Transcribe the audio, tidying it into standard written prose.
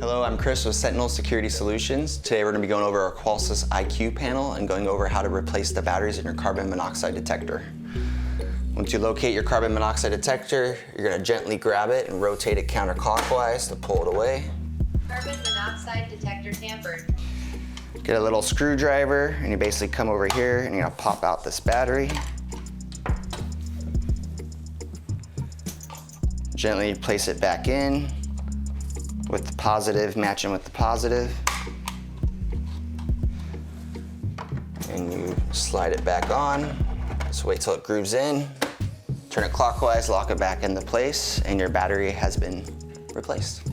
Hello, I'm Chris with Sentinel Security Solutions. Today we're going to be going over our Qolsys IQ panel and going over how to replace the batteries in your carbon monoxide detector. Once you locate your carbon monoxide detector, you're going to gently grab it and rotate it counterclockwise to pull it away. Carbon monoxide detector tampered. Get a little screwdriver and you basically come over here and you're going to pop out this battery. Gently place it back in with the positive matching with the positive. And you slide it back on. Just wait till it grooves in. Turn it clockwise, lock it back into place, and your battery has been replaced.